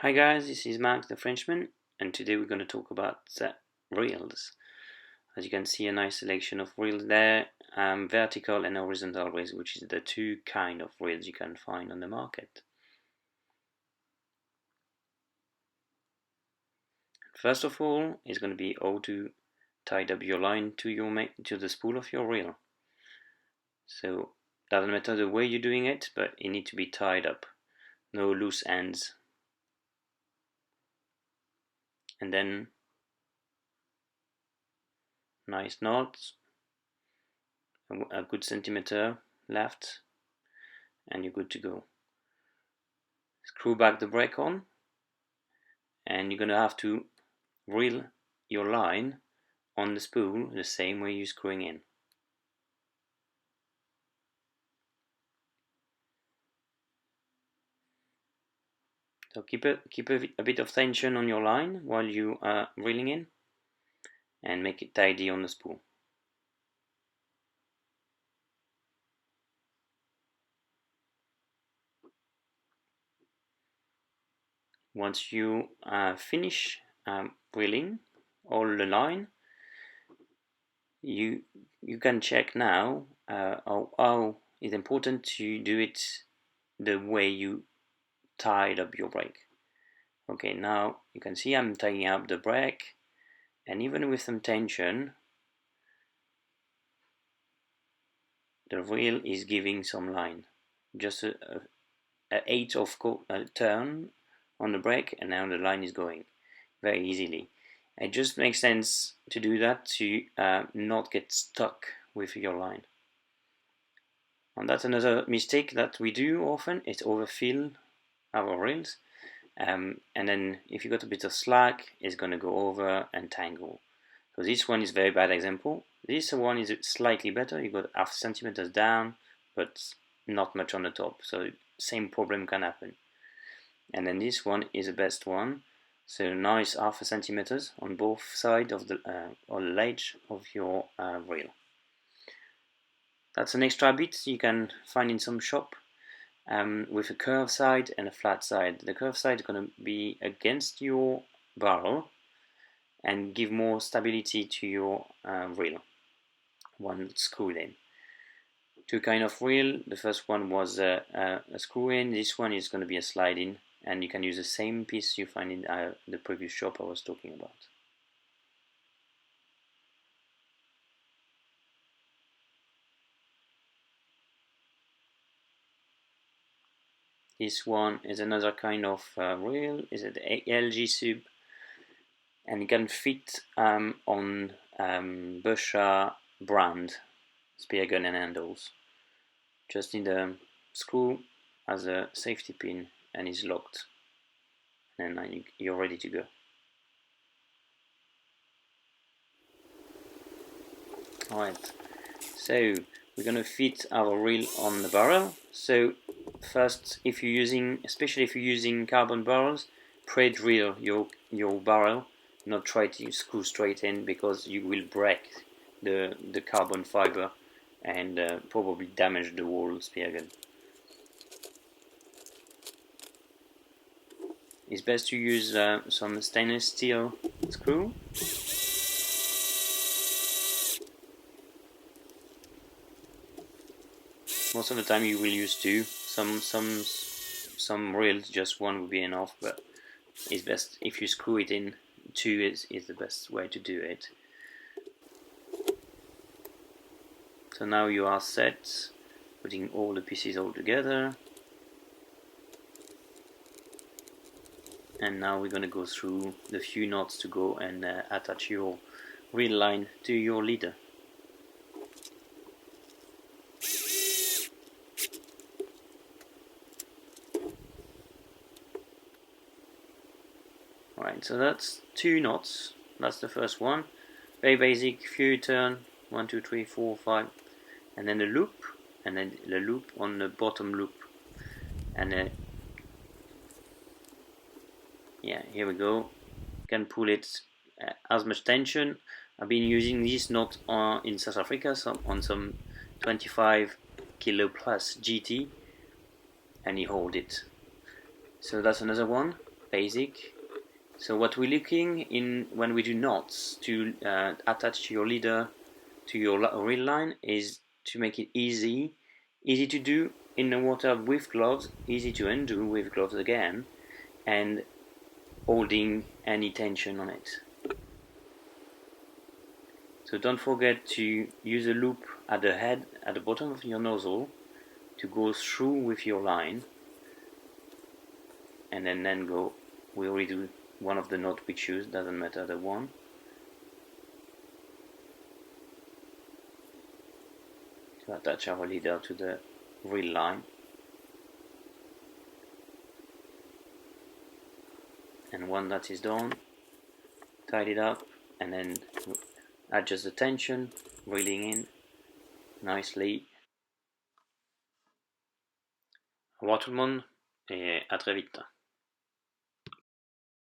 Hi guys, this is Max the Frenchman, and today we're going to talk about reels. As you can see, a nice selection of reels there, vertical and horizontal reels, which is the two kind of reels you can find on the market. First of all, is going to be how to tie up your line to the spool of your reel. So doesn't matter the way you're doing it, but it needs to be tied up, no loose ends. And then nice knots, a good centimeter left, and you're good to go. Screw back the brake on, and you're gonna have to reel your line on the spool the same way you're screwing in. So keep a bit of tension on your line while you are reeling in, and make it tidy on the spool. Once you finish reeling all the line, you can check now how it's important to do it the way you tied up your brake. Okay, now you can see I'm tying up the brake, and even with some tension, the reel is giving some line. Just a 8 of turn on the brake, and now the line is going very easily. It just makes sense to do that to not get stuck with your line. And that's another mistake that we do often, is overfill our reels. And then if you got a bit of slack, it's going to go over and tangle. So this one is a very bad example. This one is slightly better. You got half centimeters down, but not much on the top. So same problem can happen. And then this one is the best one. So nice half a centimeters on both sides of the ledge of your reel. That's an extra bit you can find in some shop. With a curved side and a flat side. The curved side is going to be against your barrel and give more stability to your reel when screwed in. Two kind of reel. The first one was a screw in. This one is going to be a slide in, and you can use the same piece you find in the previous shop I was talking about. This one is another kind of reel. Is it LG sub, and it can fit on Busha brand speargun and handles. Just need a screw as a safety pin, and it's locked, and then you're ready to go. Alright, so we're gonna fit our reel on the barrel. So first, especially if you're using carbon barrels, pre-drill your barrel, not try to screw straight in, because you will break the carbon fiber and probably damage the whole speargun. It's best to use some stainless steel screw. Most of the time you will use two. Some reels just one will be enough, but it's best if you screw it in. Two is the best way to do it. So now you are set, putting all the pieces all together. And now we're going to go through the few knots to go and attach your reel line to your leader. Alright, so that's 2 knots. That's the first one. Very basic, few turn, 1, 2, 3, 4, 5, and then the loop, and then the loop on the bottom loop. And yeah, here we go. You can pull it as much tension. I've been using this knot in South Africa, on some 25 kilo plus GT, and you hold it. So that's another one. basic. So what we're looking in when we do knots to attach your leader to your reel line is to make it easy to do in the water with gloves, easy to undo with gloves again, and holding any tension on it. So don't forget to use a loop at the head, at the bottom of your nozzle, to go through with your line, and then go. We already do one of the knot we choose, doesn't matter the one. To attach our leader to the reel line. And when that is done, tied it up, and then adjust the tension, reeling in nicely. Au revoir tout le monde et à très vite.